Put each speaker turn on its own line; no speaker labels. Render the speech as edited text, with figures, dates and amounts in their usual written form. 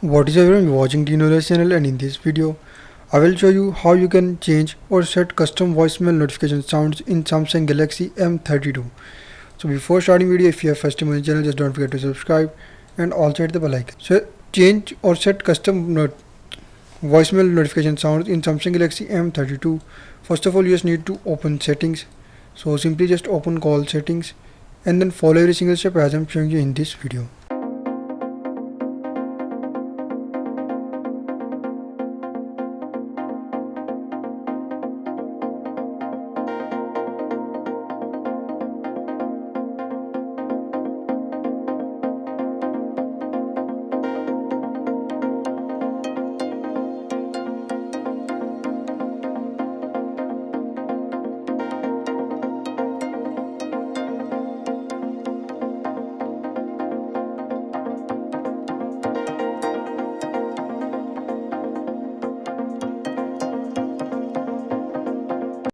What is everyone, you're watching the Knowledge channel, and in this video I will show you how you can change or set custom voicemail notification sounds in Samsung Galaxy M32. So before starting video, if you are first time on the channel, just don't forget to subscribe and also hit the bell icon. So change or set custom voicemail notification sounds in Samsung Galaxy M32. First of all, you just need to open settings. So simply just open call settings and then follow every single step as I'm showing you in this video.